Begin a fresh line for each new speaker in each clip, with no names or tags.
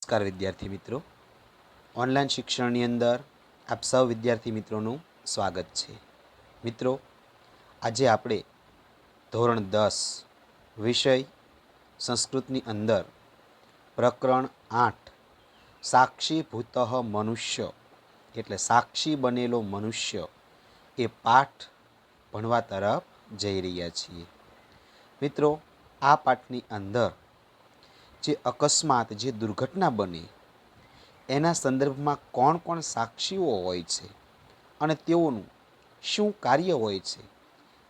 નમસ્કાર વિદ્યાર્થી મિત્રો, ઓનલાઈન શિક્ષણની અંદર આપ સૌ વિદ્યાર્થી મિત્રોનું સ્વાગત છે. મિત્રો, આજે આપણે ધોરણ 10 વિષય સંસ્કૃતની અંદર પ્રકરણ 8 સાક્ષીભૂત મનુષ્ય એટલે સાક્ષી બનેલો મનુષ્ય એ પાઠ ભણવા તરફ જઈ રહ્યા છીએ. મિત્રો, આ પાઠની અંદર જે અકસ્માત, જે દુર્ઘટના બને એના સંદર્ભમાં કોણ કોણ સાક્ષીઓ હોય છે અને તેઓનું શું કાર્ય હોય છે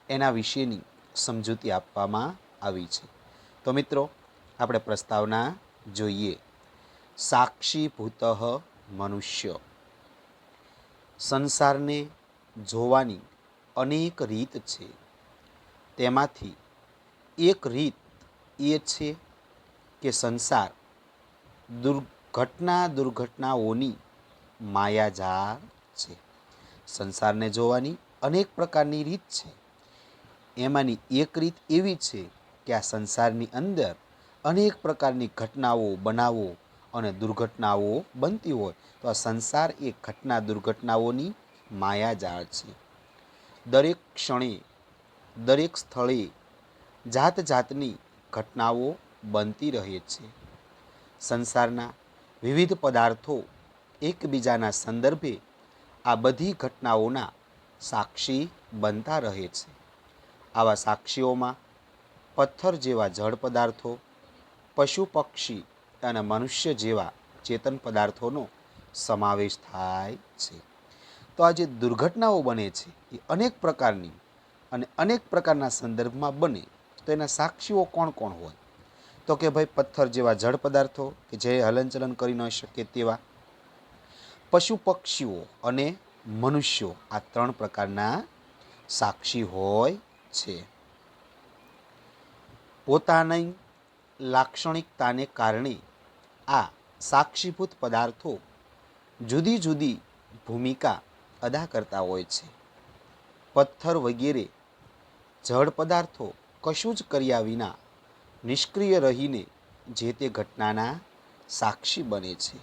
એના વિશેની સમજૂતી આપવામાં આવી છે. તો મિત્રો, આપણે પ્રસ્તાવના જોઈએ. સાક્ષીભૂત મનુષ્ય. સંસારને જોવાની અનેક રીત છે. તેમાંથી એક રીત એ છે કે સંસાર દુર્ઘટનાઓની માયાજાળ છે. સંસારને જોવાની અનેક પ્રકારની રીત છે. એમાંની એક રીત એવી છે કે આ સંસારની અંદર અનેક પ્રકારની ઘટનાઓ, બનાવો અને દુર્ઘટનાઓ બનતી હોય તો આ સંસાર એ ઘટના દુર્ઘટનાઓની માયાજાળ છે. દરેક ક્ષણે, દરેક સ્થળે જાત જાતની ઘટનાઓ બનતી રહે છે. સંસારના વિવિધ પદાર્થો એકબીજાના સંદર્ભે આ બધી ઘટનાઓના સાક્ષી બનતા રહે છે. આવા સાક્ષીઓમાં પથ્થર જેવા જળ પદાર્થો, પશુ પક્ષી અને મનુષ્ય જેવા ચેતન પદાર્થોનો સમાવેશ થાય છે. તો આ જે દુર્ઘટનાઓ બને છે એ અનેક પ્રકારની અને અનેક પ્રકારના સંદર્ભમાં બને તો એના સાક્ષીઓ કોણ કોણ હોય? તો કે ભાઈ, પથ્થર જેવા જળ પદાર્થો કે જે હલનચલન કરી ન શકે તેવા, પશુ પક્ષીઓ અને મનુષ્યો, આ ત્રણ પ્રકારના સાક્ષી હોય છે. પોતાની લાક્ષણિકતાને કારણે આ સાક્ષીભૂત પદાર્થો જુદી જુદી ભૂમિકા અદા કરતા હોય છે. પથ્થર વગેરે જળ પદાર્થો કશું જ કર્યા વિના નિષ્ક્રિય રહીને જે તે ઘટનાના સાક્ષી બને છે.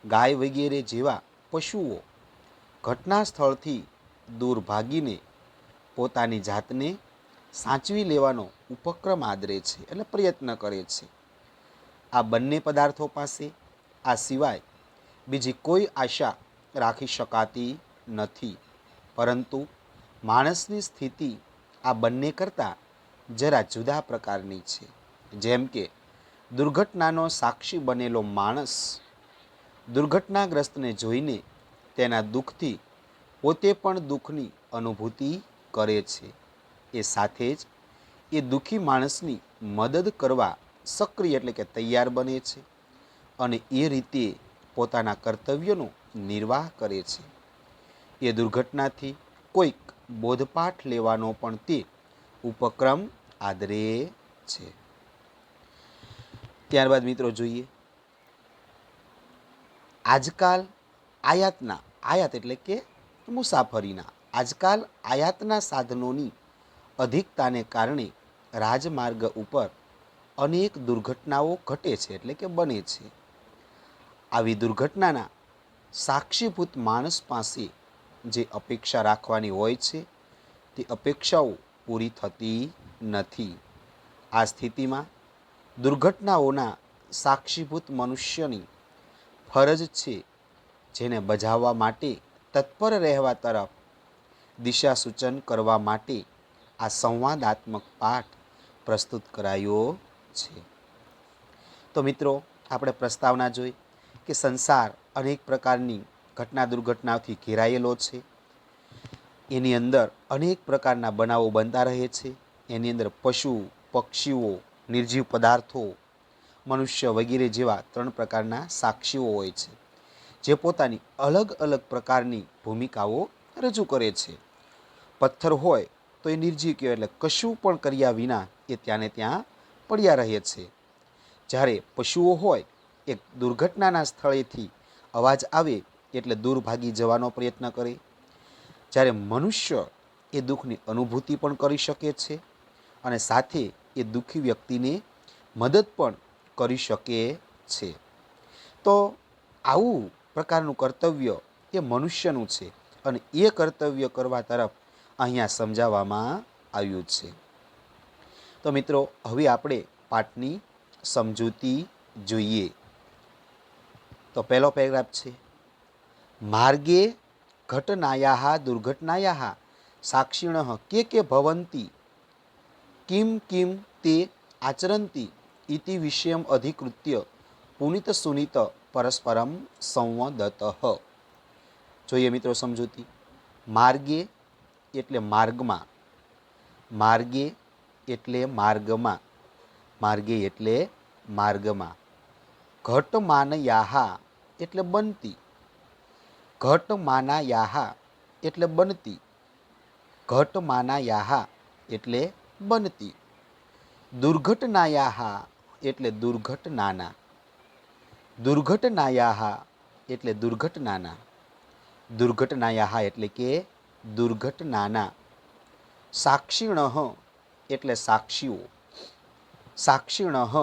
ગાય વગેરે જેવા પશુઓ ઘટના સ્થળથી દૂર ભાગીને પોતાની જાતને સાચવી લેવાનો ઉપક્રમ આદરે છે, એટલે પ્રયત્ન કરે છે. આ બંને પદાર્થો પાસે આ સિવાય બીજી કોઈ આશા રાખી શકાતી નથી. પરંતુ માણસની સ્થિતિ આ બંને કરતાં જરા જુદા પ્રકારની છે. જેમ કે દુર્ઘટનાનો સાક્ષી બનેલો માણસ દુર્ઘટનાગ્રસ્તને જોઈને તેના દુઃખથી પોતે પણ દુઃખની અનુભૂતિ કરે છે. એ સાથે જ એ દુઃખી માણસની મદદ કરવા સક્રિય એટલે કે તૈયાર બને છે અને એ રીતે પોતાના કર્તવ્યનો નિર્વાહ કરે છે. એ દુર્ઘટનાથી કોઈક બોધપાઠ લેવાનો પણ તે ઉપક્રમ આદરે છે. ત્યારબાદ મિત્રો જોઈએ, આજકાલ આયાત એટલે કે મુસાફરીના આયાતના સાધનોની અધિકતાને કારણે રાજમાર્ગ ઉપર અનેક દુર્ઘટનાઓ ઘટે છે એટલે કે બને છે. આવી દુર્ઘટનાના સાક્ષીભૂત માણસ પાસે જે અપેક્ષા રાખવાની હોય છે તે અપેક્ષાઓ પૂરી થતી નથી. આ સ્થિતિમાં દુર્ઘટનાઓના સાક્ષીભૂત મનુષ્યની ફરજ છે જેને બજાવવા માટે તત્પર રહેવા તરફ દિશા સૂચન કરવા માટે આ સંવાદાત્મક પાઠ પ્રસ્તુત કરાયો છે. તો મિત્રો, આપણે પ્રસ્તાવના જોઈ કે સંસાર અનેક પ્રકારની ઘટના દુર્ઘટનાઓથી ઘેરાયેલો છે. એની અંદર અનેક પ્રકારના બનાવો બનતા રહે છે. એની અંદર પશુ, પક્ષીઓ, નિર્જીવ પદાર્થો, મનુષ્ય વગેરે જેવા ત્રણ પ્રકારના સાક્ષીઓ હોય છે જે પોતાની અલગ અલગ પ્રકારની ભૂમિકાઓ રજૂ કરે છે. પથ્થર હોય તો એ નિર્જીવ કહેવાય, એટલે કશું પણ કર્યા વિના એ ત્યાંને ત્યાં પડ્યા રહે છે. જ્યારે પશુઓ હોય એ દુર્ઘટનાના સ્થળેથી અવાજ આવે એટલે દૂર ભાગી જવાનો પ્રયત્ન કરે. જ્યારે મનુષ્ય એ દુઃખની અનુભૂતિ પણ કરી શકે છે અને સાથે એ દુઃખી વ્યક્તિને મદદ પણ કરી શકે છે. તો આવું પ્રકારનું કર્તવ્ય એ મનુષ્યનું છે અને એ કર્તવ્ય કરવા તરફ અહીંયા સમજાવવામાં આવ્યું છે. તો મિત્રો, હવે આપણે પાઠની સમજૂતી જોઈએ. તો પહેલો પેરેગ્રાફ છે, માર્ગે ઘટનાયાः દુર્ઘટનાયાः સાક્ષિણઃ કે ભવन्ति કિમ કિમ તે આચરन्ति ઇતિ વિષયમ અધિકૃત્ય પુનિત સુનિત પરસ્પરમ સંવદતઃ. જોઈએ મિત્રો સમજૂતી. માર્ગે એટલે માર્ગમાં, માર્ગે એટલે માર્ગમાં, માર્ગે એટલે માર્ગમાં. ઘટમાનયાः એટલે બનતી, ઘટમાનાયાः એટલે બનતી, ઘટમાનાયાः એટલે બનતી. દુર્ઘટનાયાः એટલે દુર્ઘટનાના, દુર્ઘટનાયાः એટલે દુર્ઘટનાના, દુર્ઘટનાયાः એટલે કે દુર્ઘટનાના. સાક્ષિણઃ એટલે સાક્ષીઓ, સાક્ષિણઃ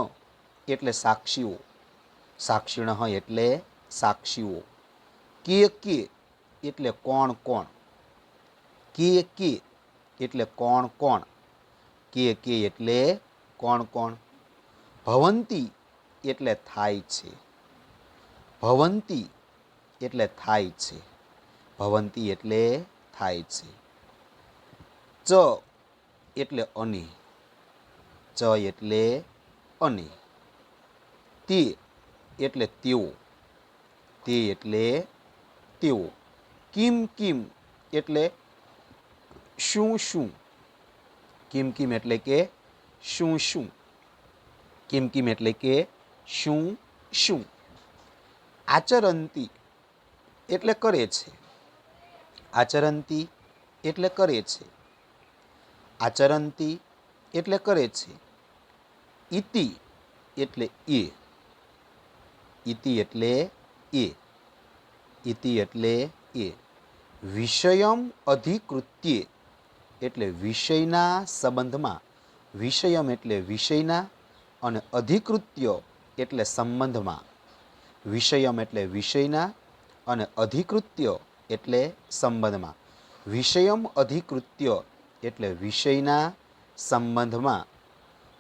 એટલે સાક્ષીઓ, સાક્ષિણઃ એટલે સાક્ષીઓ. કે એટલે કોણ કોણ, કે એટલે કોણ કોણ, કે એટલે કોણ કોણ. ભવન્તિ એટલે થાય છે, ભવન્તિ એટલે થાય છે, ભવન્તિ એટલે થાય છે. ચ એટલે અને, ચ એટલે અને. તે એટલે તેઓ, તે એટલે તેઓ. કિમ કિમ એટલે શું શું, કિમ કિમ એટલે કે શું શું, કિમ કિમ એટલે કે શું શું. આચરન્તિ એટલે કરે છે, આચરન્તિ એટલે કરે છે, આચરન્તિ એટલે કરે છે. ઇતિ એટલે એ, ઇતિ એટલે એ, ઇતિ એટલે એ. વિષયમ અધિકૃત્યે એટલે વિષયના સંબંધમાં, વિષયમ એટલે વિષયના અને અધિકૃત્ય એટલે સંબંધમાં, વિષયમ એટલે વિષયના અને અધિકૃત્ય એટલે સંબંધમાં. વિષયમ અધિકૃત્ય એટલે વિષયના સંબંધમાં.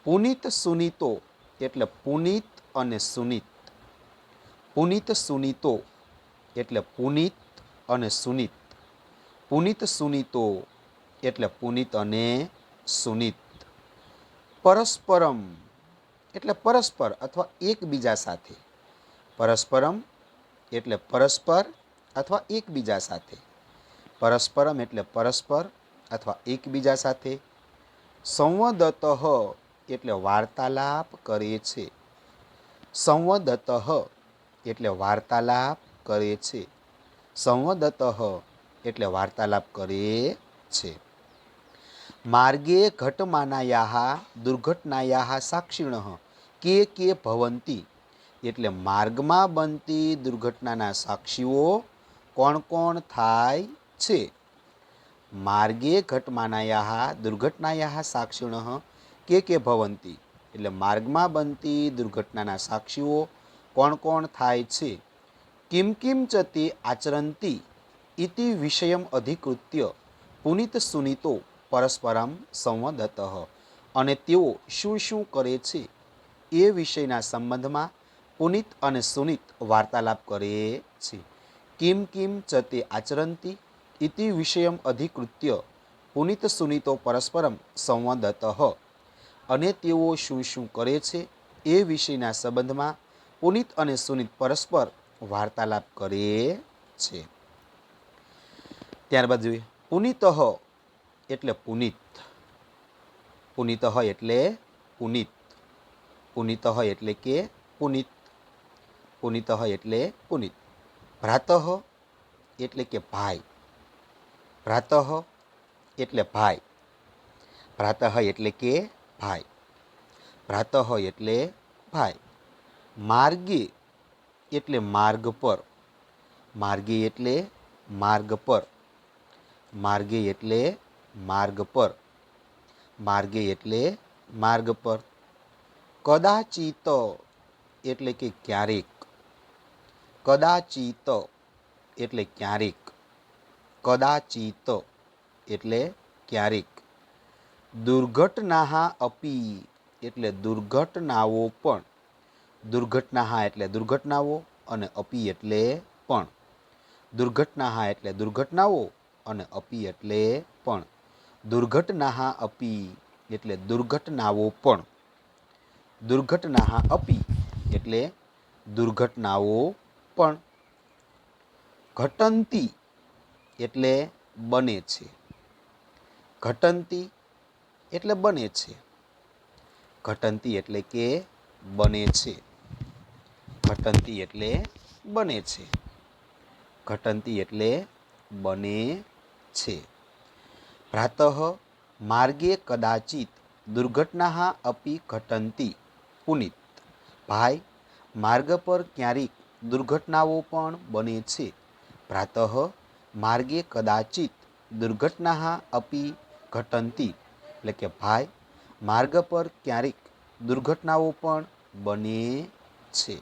પુનિત સુનિતો એટલે પુનિત અને સુનિત, પુનિત સુનિતો એટલે પુનિત અને સુનિત, પુનિત સુનિતો એટલે પુનિત અને સુનિત. પરસ્પરમ એટલે પરસ્પર અથવા એકબીજા સાથે, પરસ્પરમ એટલે પરસ્પર અથવા એકબીજા સાથે, પરસ્પરમ એટલે પરસ્પર અથવા એકબીજા સાથે. સંવદતઃ એટલે વાર્તાલાપ કરે છે, સંવદતઃ એટલે વાર્તાલાપ કરે છે, સંવદતઃ એટલે વાર્તાલાપ કરે છે. માર્ગે ઘટમાનાયાः દુર્ઘટનાયાः સાક્ષિણઃ કે ભવન્તિ એટલે માર્ગમાં બનતી દુર્ઘટનાના સાક્ષીઓ કોણ કોણ થાય છે. માર્ગે ઘટમાનાયાः દુર્ઘટનાયાः સાક્ષિણઃ કે ભવન્તિ એટલે માર્ગમાં બનતી દુર્ઘટનાના સાક્ષીઓ કોણ કોણ થાય છે. કિમ કિમ ચ તે આચરન્તિ ઇતિ વિષયમ અધિકૃત્ય પુનિત સુનિતો પરસ્પરમ સંવદતઃ અને તેઓ શું શું કરે છે એ વિષયના સંબંધમાં પુનિત અને સુનિત વાર્તાલાપ કરે છે. કિમ કિમ ચ તે આચરન્તિ ઇતિ વિષયમ અધિકૃત્ય પુનિત સુનિતો પરસ્પરમ સંવદતઃ અને તેઓ શું શું કરે છે એ વિષયના સંબંધમાં પુનિત અને સુનિત પરસ્પર વાર્તાલાપ કરે છે. ત્યારબાદ જોઈએ પુનિતઃ એટલે પુનિત, પુનિતઃ એટલે પુનિત, પુનિતઃ એટલે કે પુનિત, પુનિતઃ એટલે પુનિત. ભ્રાતઃ એટલે કે ભાઈ, ભ્રાતઃ એટલે ભાઈ, ભ્રાતઃ એટલે કે ભાઈ, ભ્રાતઃ એટલે ભાઈ. માર્ગે એટલે માર્ગ પર, માર્ગે એટલે માર્ગ પર, માર્ગે એટલે માર્ગ પર, માર્ગે એટલે માર્ગ પર. કદાચિત એટલે કે ક્યારેક, કદાચિત એટલે ક્યારેક, કદાચિત એટલે ક્યારેક, દુર્ઘટના અપી એટલે દુર્ઘટનાઓ પણ, દુર્ઘટના એટલે દુર્ઘટનાઓ અને અપી એટલે પણ, દુર્ઘટના એટલે દુર્ઘટનાઓ અને અપી એટલે પણ, દુર્ઘટના અપી એટલે દુર્ઘટનાઓ પણ, દુર્ઘટના અપી એટલે દુર્ઘટનાઓ પણ, ઘટંતી એટલે બને છે, ઘટંતી એટલે બને છે, ઘટંતી એટલે કે બને છે, ઘટંતી એટલે બને છે, ઘટંતી એટલે બને છે. પ્રાતઃ માર્ગે કદાચિત દુર્ઘટના અપી ઘટંતી પુનિત. ભાઈ, માર્ગ પર ક્યારેક દુર્ઘટનાઓ પણ બને છે. પ્રાતઃ માર્ગે કદાચિત દુર્ઘટના અપી ઘટંતી એટલે કે ભાઈ, માર્ગ પર ક્યારેક દુર્ઘટનાઓ પણ બને છે.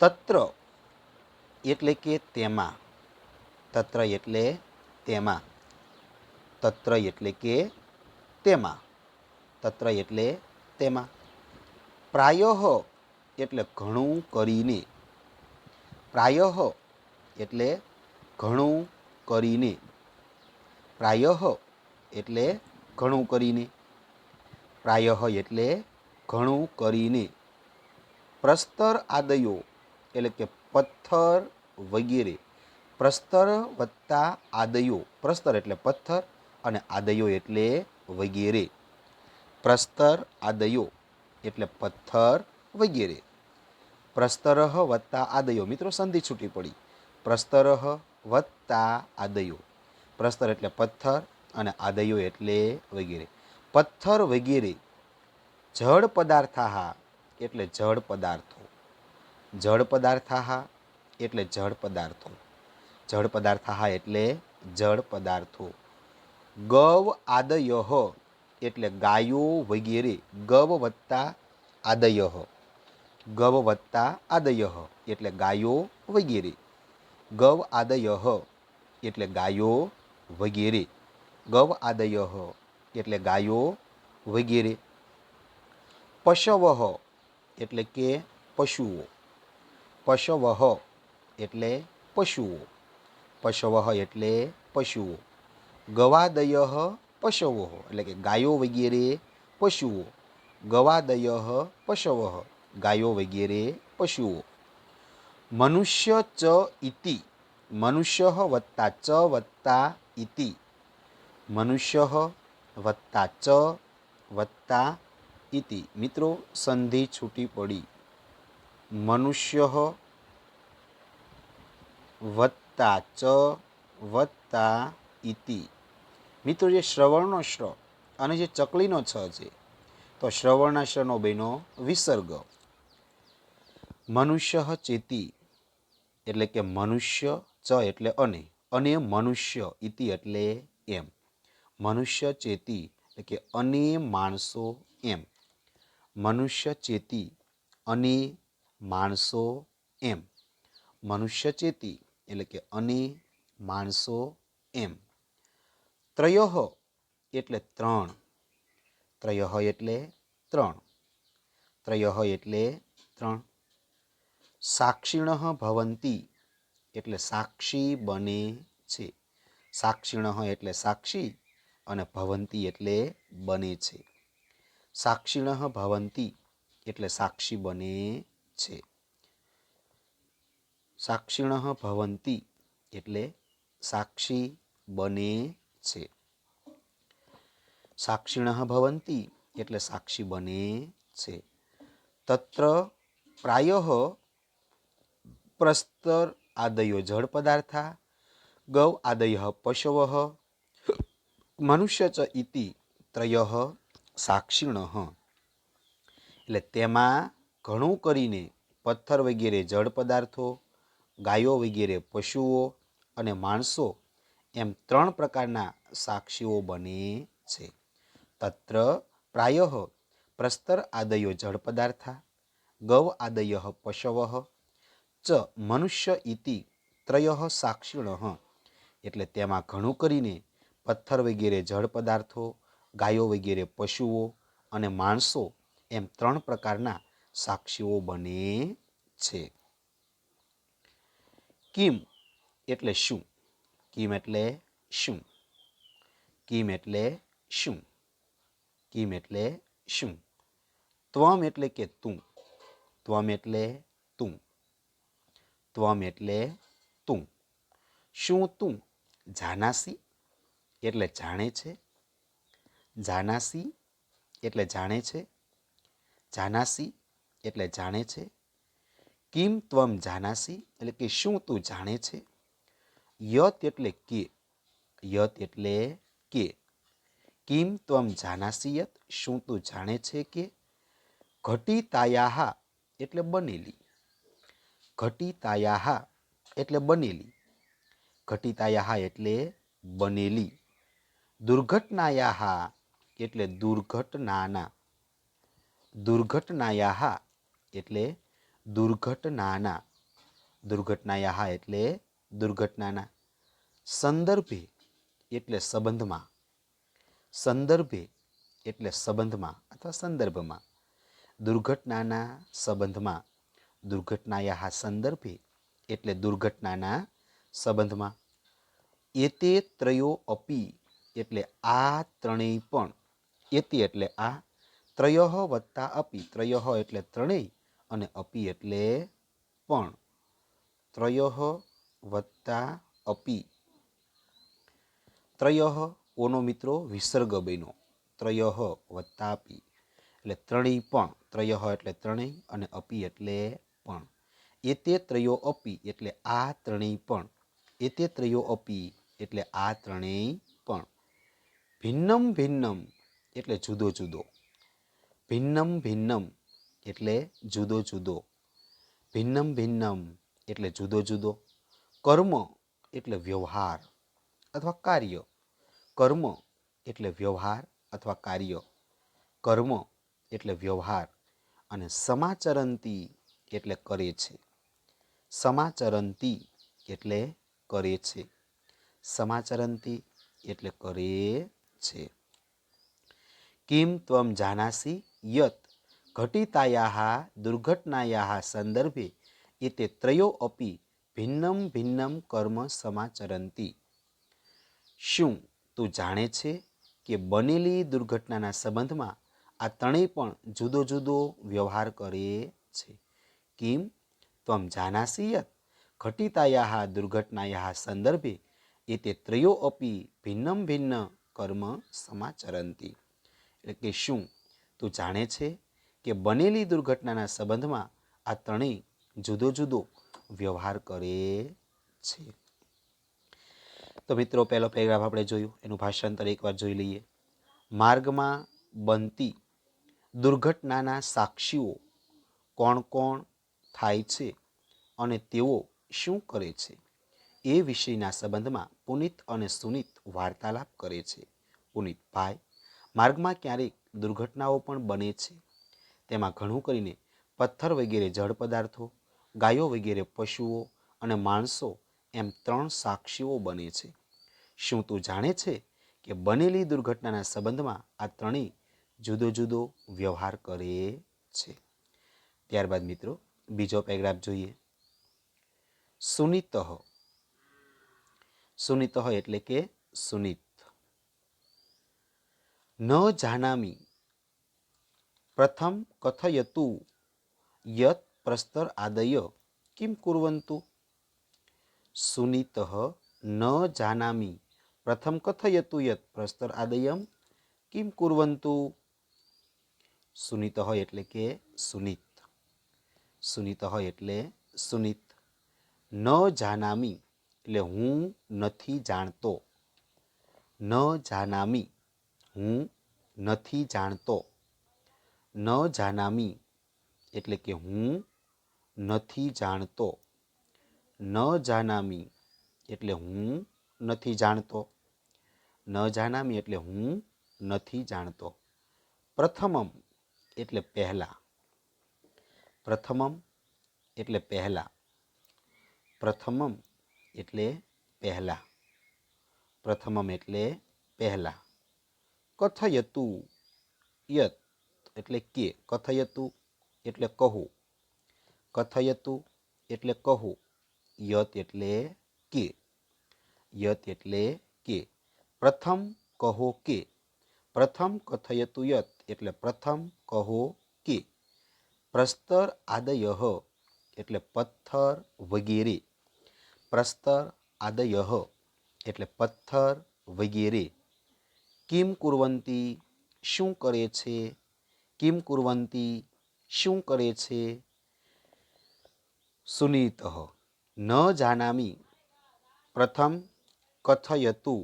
તત્ર એટલે કે તેમાં, તત્ર એટલે તેમાં, તત્ર એટલે કે તેમાં, તત્ર એટલે તેમાં, પ્રાયઃ એટલે ઘણું કરીને, પ્રાયઃ એટલે ઘણું કરીને, પ્રાયઃ એટલે ઘણું કરીને, પ્રાયઃ એટલે ઘણું કરીને, પ્રસ્તર આદયો એટલે કે પથ્થર વગેરે, પ્રસ્તર વત્તા આદયો, પ્રસ્તર એટલે પથ્થર અને આદયો એટલે વગેરે, પ્રસ્તર આદયો એટલે પથ્થર વગેરે, પ્રસ્તરઃ વત્તા આદયો, મિત્રો સંધિ છૂટી પડી, પ્રસ્તરઃ વત્તા આદયો, પ્રસ્તર એટલે પથ્થર અને આદયો એટલે વગેરે, પથ્થર વગેરે, જળ પદાર્થા એટલે જળ પદાર્થો, જળ પદાર્થા એટલે જળ પદાર્થો, જળ પદાર્થા એટલે જળ પદાર્થો, ગવ આદયઃ એટલે ગાયો વગેરે, ગવ વત્તા આદયઃ, ગવ વત્તા આદયઃ એટલે ગાયો વગેરે, ગવ આદયઃ એટલે ગાયો વગેરે, ગવ આદયઃ એટલે ગાયો વગેરે, પશવઃ એટલે કે પશુઓ, પશવઃ એટલે પશુઓ, પશવઃ એટલે પશુઓ, ગવાદયઃ પશવો એટલે કે ગાયો વગેરે પશુઓ, ગવાદયઃ પશવઃ ગાયો વગેરે પશુઓ, મનુષ્ય ચ ઇતિ, મનુષ્ય વત્તા ચ વત્તા ઇતિ, મનુષ્ય વત્તા ચ વત્તા ઇતિ, મિત્રો સંધિ છૂટી પડી, મનુષ્ય વત્તા ચ વત્તા ઇતિ. મિત્રો જે શ્રવણનો શ્ર અને જે ચકલીનો છ છે તો શ્રવણાશ્રનો બેનો વિસર્ગ, મનુષ્ય ચેતી એટલે કે મનુષ્ય, ચ એટલે અને મનુષ્ય, ઇતિ એટલે એમ, મનુષ્ય ચેતી એટલે કે અને માણસો એમ, મનુષ્ય ચેતી અને માણસો એમ, મનુષ્ય ચેતી એટલે કે અને માણસો એમ, ત્રયઃ એટલે ત્રણ, ત્રયઃ એટલે ત્રણ, ત્રયઃ એટલે ત્રણ, સાક્ષિણઃ ભવંતી એટલે સાક્ષી બને છે, સાક્ષિણઃ એટલે સાક્ષી અને ભવંતી એટલે બને છે, સાક્ષિણઃ ભવંતી એટલે સાક્ષી બને છે, સાક્ષિણઃ ભવંતી એટલે સાક્ષી બને છે, સાક્ષિણઃ ભવંતી એટલે સાક્ષી બને છે. તત્ર પ્રાયઃ પ્રસ્તર આદયો જળ પદાર્થા, ગૌ આદયઃ પશવઃ, મનુષ્ય ચ ઇતિ ત્રયઃ સાક્ષિણઃ એટલે તેમાં ઘણું કરીને પથ્થર વગેરે જળ પદાર્થો, ગાયો વગેરે પશુઓ અને માણસો એમ ત્રણ પ્રકારના સાક્ષીઓ બને છે. તત્ર પ્રાયઃ પ્રસ્તર આદયો જળ પદાર્થા, ગૌ આદય પશવ ચ મનુષ્ય ઇતિ ત્રય સાક્ષિણ, એટલે તેમાં ઘણું કરીને પથ્થર વગેરે જળ પદાર્થો, ગાયો વગેરે પશુઓ અને માણસો એમ 3 પ્રકારના સાક્ષીઓ બને છે. કિમ એટલે શું? કિમ એટલે શું? કિમ એટલે શું? કિમ એટલે શું? ત્વમ એટલે કે તું. ત્વમ એટલે તું. ત્વમ એટલે તું. શું તું જાનાસી એટલે જાણે છે? જાનાસી એટલે જાણે છે? જાનાસી એટલે જાણે છે? કિમ ત્વમ જાનાસી એટલે કે શું તું જાણે છે? યત એટલે કે. યત એટલે કે. કિમ ત્વમ જાનાસી યત શું તું જાણે છે કે? ઘટિતાયાહ એટલે બનેલી. ઘટિતાયાહ એટલે બનેલી. ઘટિતાયાહ એટલે બનેલી. દુર્ઘટનાયાહ એટલે દુર્ઘટનાના. દુર્ઘટનાયાહ એટલે દુર્ઘટનાના. દુર્ઘટનાયાહ એટલે દુર્ઘટનાના. સંદર્ભે એટલે સંબંધમાં. સંદર્ભે એટલે સંબંધમાં અથવા સંદર્ભમાં. દુર્ઘટનાના સંબંધમાં. દુર્ઘટનાયાહ સંદર્ભે એટલે દુર્ઘટનાના સંબંધમાં. એતે ત્રયો અપી એટલે આ ત્રણેય પણ. એતે એટલે આ. ત્રયઃ વત્તા અપી. ત્રયઃ એટલે ત્રણેય અને અપી એટલે પણ. ત્રયઃ વત્તા અપી. ત્રયઃ ઓનો મિત્રો વિસર્ગ બન્યો. ત્રયઃ વત્તા અપી એટલે ત્રણેય પણ. ત્રયઃ એટલે ત્રણેય અને અપી એટલે પણ. એતે ત્રયો અપી એટલે આ ત્રણેય પણ. એતે ત્રયો અપી એટલે આ ત્રણેય પણ. ભિન્નમ ભિન્નમ એટલે જુદો જુદો. ભિન્નમ ભિન્નમ એટલે જુદો જુદો. ભિન્નમ ભિન્નમ એટલે જુદો જુદો. કર્મ એટલે વ્યવહાર અથવા કાર્ય. કર્મ એટલે વ્યવહાર અથવા કાર્ય. કર્મ એટલે વ્યવહાર. અને સમાચરંતી એટલે કરે છે. સમાચરંતી એટલે કરે છે. સમાચરંતી એટલે કરે છે. કિમ ત્વમ જાનાસી યત ઘટિતાયાહ દુર્ઘટનાયાહ સંદર્ભે એતે ત્રયો અપી ભિન્નમ ભિન્નમ કર્મ સમાચરંતી. શું તું જાણે છે કે બનેલી દુર્ઘટનાના સંબંધમાં આ ત્રણેય પણ જુદો જુદો વ્યવહાર કરે છે? કિમ ત્વમ જાનાસી યત ઘટિતાયાહ દુર્ઘટનાયાહ સંદર્ભે એતે ત્રયો અપી ભિન્નમ ભિન્ન કર્મ સમાચરંતી. એટલે કે શું તું જાણે છે કે બનેલી દુર્ઘટનાના સંબંધમાં આ ત્રણેય જુદો જુદો વ્યવહાર કરે છે? તો મિત્રો પહેલો પેરેગ્રાફ આપણે જોયું, એનું ભાષાંતર એકવાર જોઈ લઈએ. માર્ગમાં બનતી દુર્ઘટનાના સાક્ષીઓ કોણ કોણ થાય છે અને તેઓ શું કરે છે એ વિષયના સંબંધમાં પુનિત અને સુનિત વાર્તાલાપ કરે છે. પુનિત: ભાઈ, માર્ગમાં ક્યારેક દુર્ઘટનાઓ પણ બને છે. તેમાં ઘણું કરીને પથ્થર વગેરે જળ પદાર્થો, ગાયો વગેરે પશુઓ અને માણસો એમ 3 સાક્ષીઓ બને છે. શું તું જાણે છે કે બનેલી દુર્ઘટનાના સંબંધમાં આ ત્રણેય જુદો જુદો વ્યવહાર કરે છે? ત્યારબાદ મિત્રો બીજો પેરેગ્રાફ જોઈએ. સુનિતઃ. સુનિતઃ એટલે કે સુનિત. ન જાનામી પ્રથમ કથયતુ યત પ્રસ્તર આદય કિમ કુર્વન્તુ. સુનિતઃ ન જાનામી પ્રથમ કથયતુ યત પ્રસ્તર આદયમ કિમ કુર્વન્તુ. સુનિતઃ એટલે કે સુનિત. સુનિતઃ એટલે સુનિત. ન જાનામી એટલે હું નથી જાણતો. ન જાનામી હું નથી જાણતો. ન જાનામી એટલે કે હું નથી જાણતો. ન જાનામી એટલે હું નથી જાણતો. ન જાનામી એટલે હું નથી જાણતો. પ્રથમમ એટલે પહેલા. પ્રથમમ એટલે પહેલા, પ્રથમમ એટલે પહેલા, પ્રથમમ એટલે પહેલા. કથયતુ યત એટલે કે, કથયતુ એટલે કહું, કથયતુ એટલે કહું, યત એટલે કે, યત એટલે કે. પ્રથમ કહો કે, પ્રથમ કથયતુ યત એટલે પ્રથમ કહો કે. પ્રસ્તર આદયઃ એટલે પથ્થર વગેરે, પ્રસ્તર આદયઃ એટલે પથ્થર વગેરે. કિમ કુર્વંતી શું કરે છે, કિમ કુર્વંતી શું કરે છે. સુનીતઃ ન જાનામી પ્રથમ કથયતુ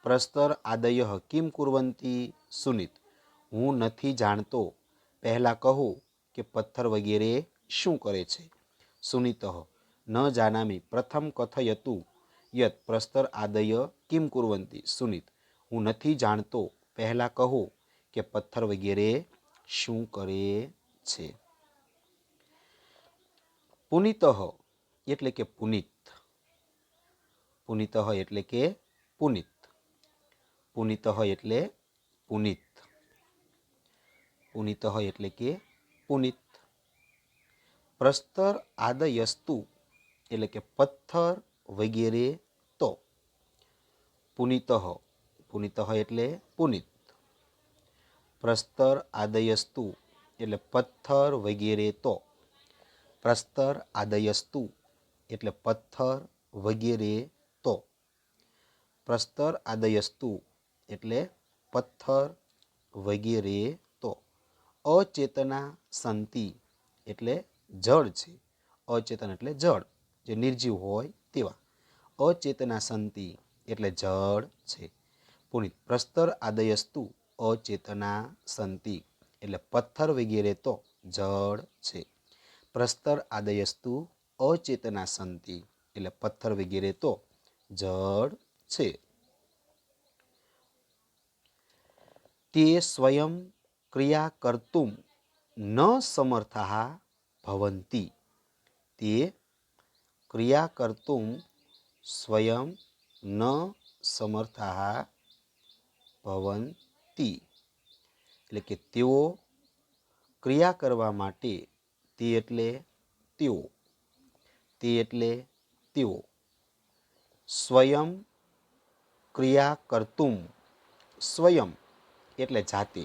પ્રસ્તર આદયઃ કિમ કુર્વંતી સુનીત. હું નથી જાણતો, પહેલાં કહો કે પથ્થર વગેરે શું કરે છે. સુનીતઃ ન જાનામી પ્રથમ કથયતુ યત પ્રસ્તર આદય કિમ કુર્વંતી સુનીત. હું નથી જાણતો, પહેલાં કહો કે પથ્થર વગેરે શું કરે છે. પુનિતઃ એટલે કે પુનિત, પુનિતઃ એટલે કે પુનિત, પુનિતઃ એટલે પુનિત, પુનિતઃ એટલે કે પુનિત. પ્રસ્તર આદયસ્તુ એટલે કે પથ્થર વગેરે તો. પુનિતઃ, પુનિતઃ એટલે પુનિત. પ્રસ્તર આદયસ્તુ એટલે પથ્થર વગેરે તો. પ્રસ્તર આદયસ્તુ એટલે પથ્થર વગેરે તો. પ્રસ્તર આદયસ્તુ એટલે પથ્થર વગેરે તો. અચેતના સંતિ એટલે જળ છે, અચેતન એટલે જળ, જે નિર્જીવ હોય તેવા. અચેતના સંતિ એટલે જળ છે. પુનિત. પ્રસ્તર આદયસ્તુ અચેતના સંતિ એટલે પથ્થર વગેરે તો જળ છે. પ્રસ્તર આદયસ્તુ અચેતના સંતિ એટલે પથ્થર વગેરે તો જળ છે. તે સ્વયં ક્રિયા કર્તુમ ન સમર્થાઃ ભવન્તિ. તે ક્રિયા કર્તુમ સ્વયં ન સમર્થાઃ ભવન્તિ એટલે કે તેઓ ક્રિયા કરવા માટે, તે એટલે તેઓ, તે એટલે તેઓ. સ્વયં ક્રિયા કર્તુમ, સ્વયં એટલે જાતે,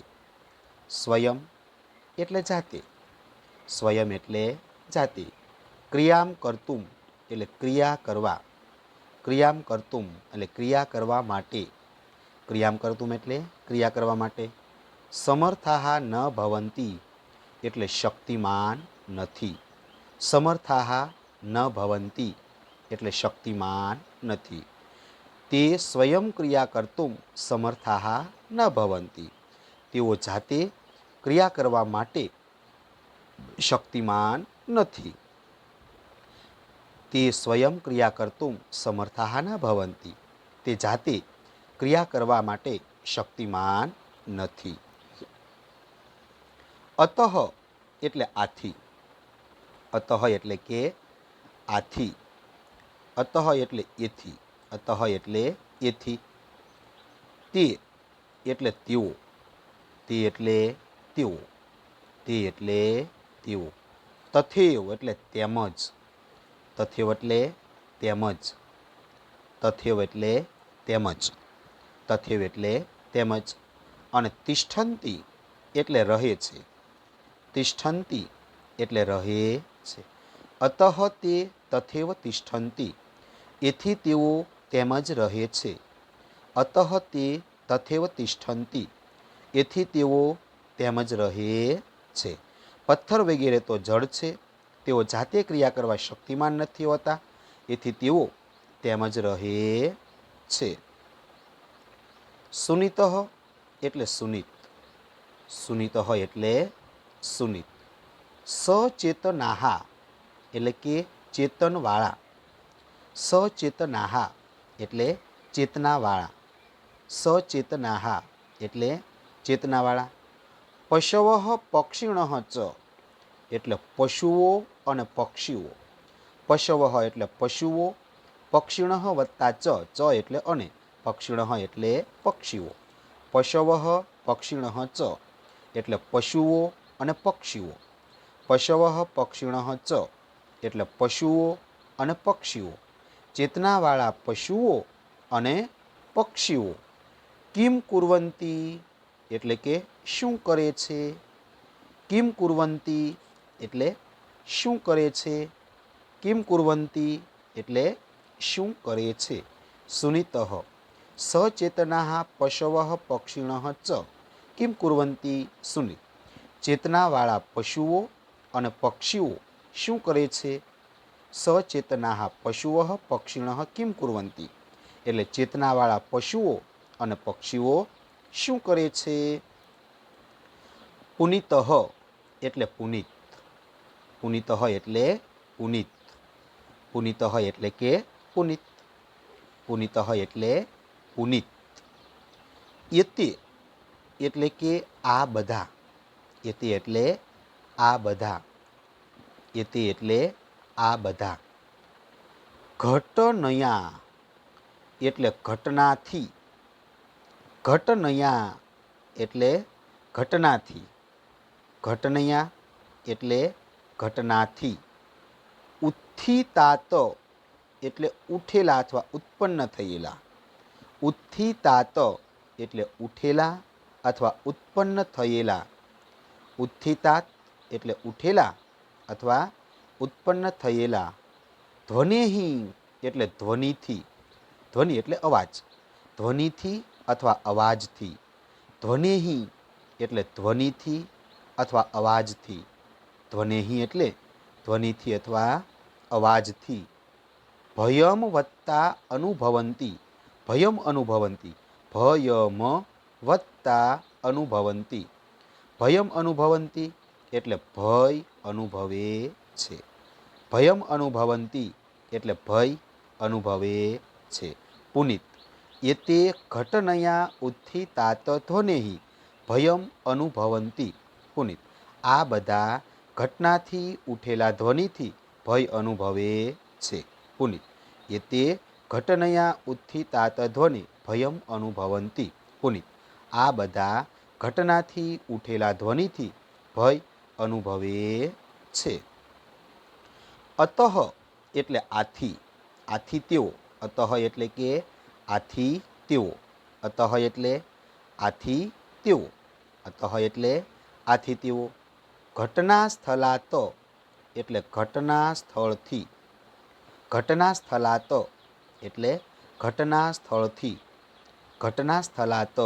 સ્વયં એટલે જાતે, સ્વયં એટલે જાતે. ક્રિયામ કર્તુમ એટલે ક્રિયા કરવા, ક્રિયામ કર્તુમ એટલે ક્રિયા કરવા માટે, ક્રિયામ કર્તુમ એટલે ક્રિયા કરવા માટે. સમર્થાઃ ન ભવન્તિ એટલે શક્તિમાન નથી, સમર્થાઃ ન ભવન્તિ એટલે શક્તિમાન નથી. તે સ્વયં ક્રિયા કર્તુમ સમર્થાઃ ન ભવન્તિ. તેઓ જાતે ક્રિયા કરવા માટે શક્તિમાન નથી. તે સ્વયં ક્રિયા કર્તુમ સમર્થાઃ ન ભવન્તિ. તે જાતે ક્રિયા કરવા માટે શક્તિમાન નથી. અતઃ એટલે આથી, અતઃ એટલે કે આથી, અતઃ એટલે એથી, અતઃ એટલે એથી. તે એટલે તેઓ, તે એટલે તેઓ, તે એટલે તેઓ. તથૈવ એટલે તેમજ, તથૈવ એટલે તેમજ, તથૈવ એટલે તેમજ, તથૈવ એટલે તેમજ. અને તિષ્ઠન્તિ એટલે રહે છે, તિષ્ઠન્તિ એટલે રહે છે. અતઃ તે તથૈવ તિષ્ઠન્તિ એથી તેઓ તેમજ રહે છે. અતઃ તે તથૈવ તિષ્ઠન્તિ એથી તેઓ તેમજ રહે છે. પથ્થર વગેરે તો જળ છે, તેઓ જાતે ક્રિયા કરવા શક્તિમાન નથી હોતા, એથી તેઓ તેમજ રહે છે. સુનીતઃ એટલે સુનીત, સુનીતઃ એટલે સુનીત. સચેતનાઃ એટલે કે ચેતનવાળા, સચેતનાઃ એટલે ચેતનાવાળા, સચેતનાઃ એટલે ચેતનાવાળા. પશવઃ પક્ષિણઃ ચ એટલે પશુઓ અને પક્ષીઓ. પશવઃ એટલે પશુઓ, પક્ષિણ વત્તા ચ એટલે અને, પક્ષિણ એટલે પક્ષીઓ. પશવઃ પક્ષિણ ચ એટલે પશુઓ અને પક્ષીઓ. પશવઃ પક્ષિણ ચ એટલે પશુઓ અને પક્ષીઓ. ચેતનાવાળા પશુઓ અને પક્ષીઓ. કિમ કુર્વંતી એટલે કે શું કરે છે. કિમ કુર્વંતી એટલે શું કરે છે. કિમ કુર્વંતી એટલે શું કરે છે. સુનિતઃ સચેતનાઃ પશવઃ પક્ષિણઃ ચ કિમ કુર્વંતી સુનિત. ચેતનાવાળા પશુઓ અને પક્ષીઓ શું કરે છે. સચેતનાઃ પશુઓ પક્ષિણઃ કિમ કુર્વંતી એટલે ચેતનાવાળા પશુઓ અને પક્ષીઓ શું કરે છે. પુનિતઃ એટલે પુનિત. પુનિતઃ એટલે પુનિત. પુનિતઃ એટલે કે પુનિત. પુનિતઃ એટલે પુનિત. યતે એટલે કે આ બધા. યતે એટલે આ બધા. યતે એટલે આ બધા. ઘટનયા એટલે ઘટનાથી. ઘટનયા એટલે ઘટનાથી. ઘટનયા એટલે ઘટનાથી. ઉત્થિતાત એટલે ઉઠેલા અથવા ઉત્પન્ન થયેલા. ઉત્થિતાત એટલે ઉઠેલા અથવા ઉત્પન્ન થયેલા. ઉત્થિતાત એટલે ઉઠેલા અથવા ઉત્પન્ન થયેલા. ધ્વનેહી એટલે ધ્વનિથી. ધ્વનિ એટલે અવાજ. ધ્વનિથી અથવા અવાજથી. ધ્વનેહી એટલે ધ્વનિથી અથવા અવાજથી. ધ્વનેહી એટલે ધ્વનિથી અથવા અવાજથી. ભયમ વત્તા અનુભવંતી. ભયમ અનુભવંતી. ભયમ વત્તા અનુભવંતી. ભયમ અનુભવંતી એટલે ભય અનુભવે છે. ભયમ અનુભવંતી એટલે ભય અનુભવે છે. પુનિત એતે ઘટનયા ઉત્થિતાત ધ્વનેહી ભયમ અનુભવંતી પુનિત. આ બધા ઘટનાથી ઉઠેલા ધ્વનિથી ભય અનુભવે છે. પુનિત એતે ઘટનયા ઉત્થિતાત ધ્વનિ ભયમ અનુભવંતી પુનિત. આ બધા ઘટનાથી ઉઠેલા ધ્વનિથી ભય અનુભવે છે. અતઃ એટલે આથી. આથી તેઓ. અતઃ એટલે કે આથી તેઓ. અતઃ એટલે આથી તેઓ. અતઃ એટલે આથી તેઓ. ઘટના સ્થલાત એટલે ઘટના સ્થળથી. ઘટના સ્થલાત એટલે ઘટના સ્થળથી. ઘટના સ્થલાત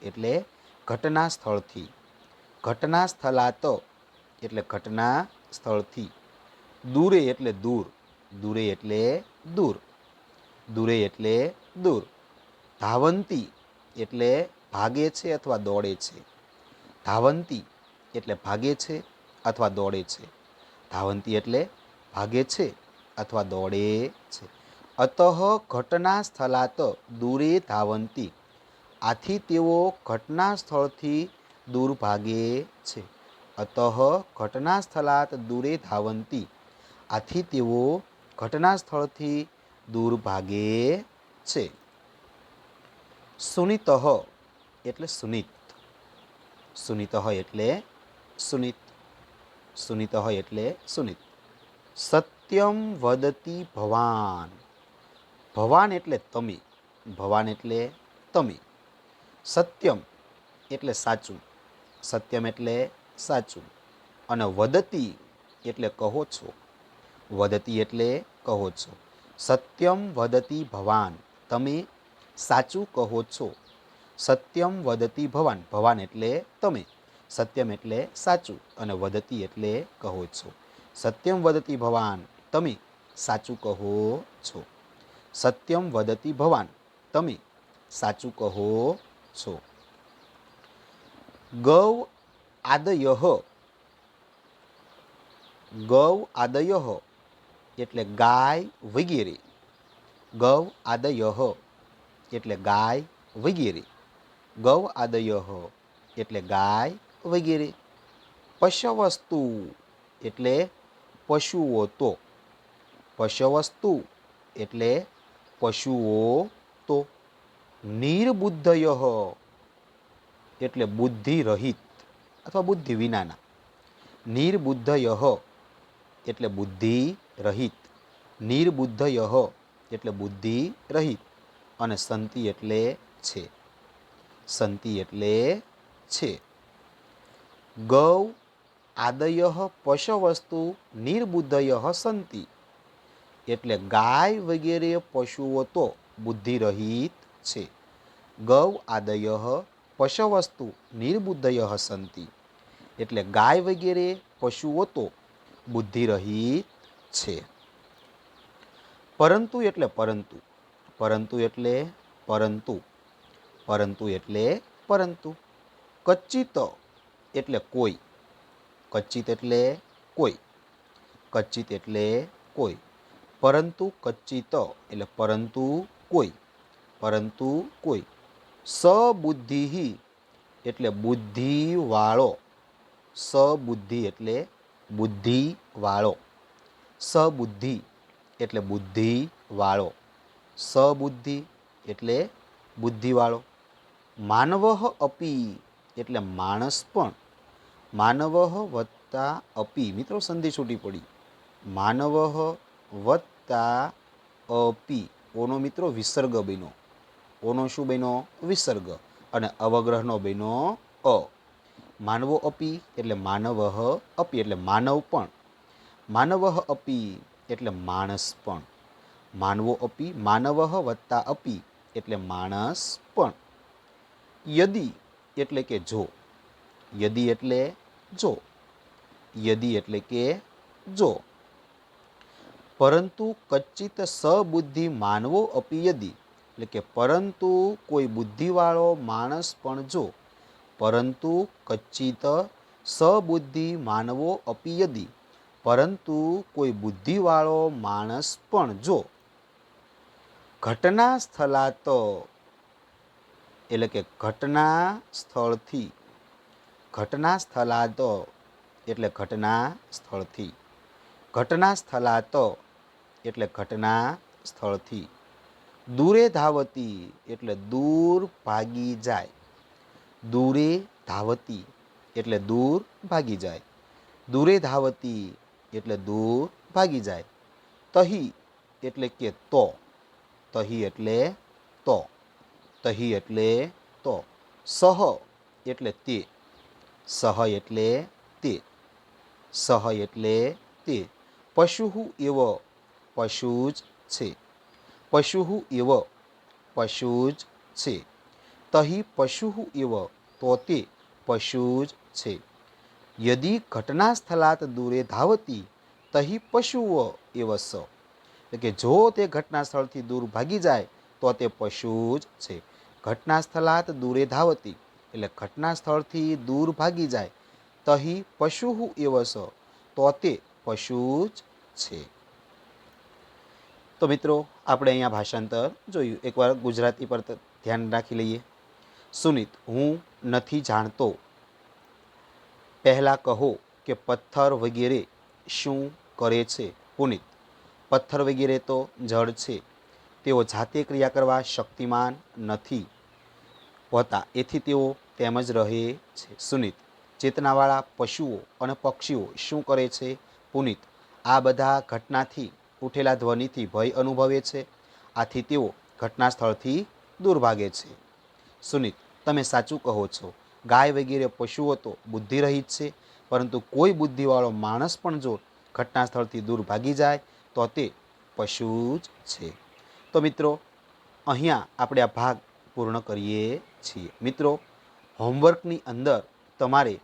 એટલે ઘટના સ્થળથી. ઘટના સ્થલાત એટલે ઘટના સ્થળથી. દૂરે એટલે દૂર. દૂરે એટલે દૂર. દૂરે એટલે દૂર. ધાવંતી એટલે ભાગે છે અથવા દોડે છે. ધાવંતી એટલે ભાગે છે અથવા દોડે છે. ધાવંતી એટલે ભાગે છે અથવા દોડે છે. અતઃ ઘટના સ્થલાત દૂરે ધાવંતી. આથી તેઓ ઘટના સ્થળથી દૂર ભાગે છે. અતઃ ઘટના સ્થલાત દૂરે ધાવંતી. આથી તેઓ ઘટના સ્થળથી દૂર ભાગે છે. સુનિતઃ એટલે સુનિત. સુનિતઃ એટલે સુનિત. સુનિતઃ એટલે સુનિત. સત્યમ વદતી ભવાન. ભવાન એટલે તમે. ભવાન એટલે તમે. સત્યમ એટલે સાચું. સત્યમ એટલે સાચું. અને વદતી એટલે કહો છો. વદતી એટલે કહો છો. સત્યમ વદતી ભવાન તમે સાચું કહો છો. સત્યમ વદતી ભવાન. ભવાન એટલે તમે. સત્યમ એટલે સાચું અને વદતી એટલે કહો છો. સત્યમ વદતી ભવાન તમે સાચું કહો છો. સત્યમ વદતી ભવાન તમે સાચું કહો છો. ગૌ આદયઃ. ગૌ આદયઃ એટલે ગાય વગેરે. ગૌ આદયઃ એટલે ગાય વગેરે. ગૌ આદયઃ એટલે ગાય વગેરે. પશવસ્તુ. એટલે પશુઓ તો, પશવસ્તુ એટલે પશુઓ તો, નિર્બુદ્ધય એટલે બુદ્ધિ રહિત અથવા બુદ્ધિ વિનાના, નિર્બુદ્ધય એટલે બુદ્ધિ રહિત, નિર્બુદ્ધય એટલે બુદ્ધિ રહિત, અને સંતિ એટલે છે, સંતિ એટલે છે. ગૌ આદય પશવસ્તુ નિર્બુદ્ધય સંતિ એટલે ગાય વગેરે પશુઓ તો બુદ્ધિરહિત છે. ગૌ આદય પશવસ્તુ નિર્બુદ્ધય સંતિ એટલે ગાય વગેરે પશુઓ તો બુદ્ધિરહિત છે. પરંતુ એટલે પરંતુ, પરંતુ એટલે પરંતુ, પરંતુ એટલે પરંતુ. કચ્ચિત એટલે કોઈ, કચ્ચિત એટલે કોઈ, કચ્ચિત એટલે કોઈ. પરંતુ કચ્ચિત એટલે પરંતુ કોઈ, પરંતુ કોઈ. સબુદ્ધિ એટલે બુદ્ધિવાળો, સબુદ્ધિ એટલે બુદ્ધિવાળો, સબુદ્ધિ એટલે બુદ્ધિવાળો, સબુદ્ધિ એટલે બુદ્ધિવાળો. માનવઃ અપી એટલે માણસ પણ, માનવઃ વત્તા અપી, મિત્રો સંધિ છૂટી પડી, માનવઃ વત્તા અપી, ઓનો મિત્રો વિસર્ગ બન્યો, ઓનો શું બન્યો? વિસર્ગ, અને અવગ્રહનો બન્યો અ. માનવો અપી એટલે માનવઃ અપી એટલે માનવ પણ, માનવઃ અપી એટલે માણસ પણ, માનવો અપી, માનવઃ વત્તા અપી એટલે માણસ પણ. યદિ એટલે કે જો, યદિ એટલે જો, યદિ એટલે કે જો. પરંતુ કચ્ચિત સબુદ્ધિ માનવો અપી યદિ એટલે કે પરંતુ કોઈ બુદ્ધિવાળો માણસ પણ જો, પરંતુ કચ્ચિત સબુદ્ધિ માનવો અપી યદિ પરંતુ કોઈ બુદ્ધિવાળો માણસ પણ જો. ઘટના સ્થળાત એટલે કે ઘટના સ્થળથી, ઘટના સ્થળાત એટલે ઘટના સ્થળથી, ઘટના સ્થળાત એટલે ઘટના સ્થળથી. દૂરે ધાવતી એટલે દૂર ભાગી જાય, દૂરે ધાવતી એટલે દૂર ભાગી જાય, દૂરે ધાવતી એટલે દૂર ભાગી જાય. તહી એટલે કે તો, તહી એટલે તો, તહી એટલે તો. સહ એટલે તે, સહ એટલે તે, સહ એટલે તે. પશુ એવ પશુ જ છે, પશુ એવ પશુ જ છે. તહી પશુ એવ તો તે પશુ જ છે. યદિ ઘટના સ્થળાત દૂરે ધાવતી તહી પશુઓ એવ સ એટલે કે જો તે ઘટના સ્થળથી દૂર ભાગી જાય તો તે પશુ જ છે. ઘટના સ્થળાત દૂરે ધાવતી એટલે ઘટના સ્થળથી દૂર ભાગી જાય, તહી પશુ એવ સ તો તે પશુ જ છે. તો મિત્રો આપણે અહીંયા ભાષાંતર જોયું. એકવાર ગુજરાતી પર ધ્યાન રાખી લઈએ. સુનિત, હું નથી જાણતો. પહેલાં કહો કે પથ્થર વગેરે શું કરે છે? પુનિત, પથ્થર વગેરે તો જળ છે, તેઓ જાતે ક્રિયા કરવા શક્તિમાન નથી હોતા, એથી તેઓ તેમ જ રહે છે. સુનિત, ચેતનાવાળા પશુઓ અને પક્ષીઓ શું કરે છે? પુનિત, આ બધા ઘટનાથી ઉઠેલા ધ્વનિથી ભય અનુભવે છે, આથી તેઓ ઘટના સ્થળથી દૂર ભાગે છે. સુનિત, તમે સાચું કહો છો. ગાય વગેરે પશુઓ તો બુદ્ધિરહિત છે, પરંતુ કોઈ બુદ્ધિવાળો માણસ પણ જો ઘટના સ્થળથી દૂર ભાગી જાય તો તે પશુ જ છે. તો મિત્રો અહીંયા આપણે આ ભાગ પૂર્ણ કરીએ છીએ. મિત્રો હોમવર્કની અંદર તમારે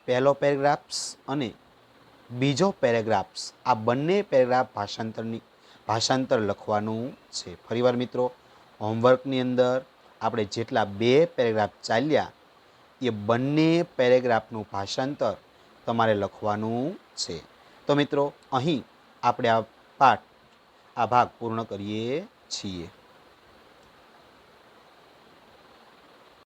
પહેલો પેરેગ્રાફ્સ અને બીજો પેરેગ્રાફ્સ આ બંને પેરેગ્રાફ ભાષાંતર લખવાનું છે. ફરીવાર મિત્રો, હોમવર્કની અંદર આપણે જેટલા 2 પેરેગ્રાફ ચાલ્યા એ બંને પેરેગ્રાફનું ભાષાંતર તમારે લખવાનું છે. તો મિત્રો અહીં આપણે આ ભાગ પૂર્ણ કરીએ છીએ.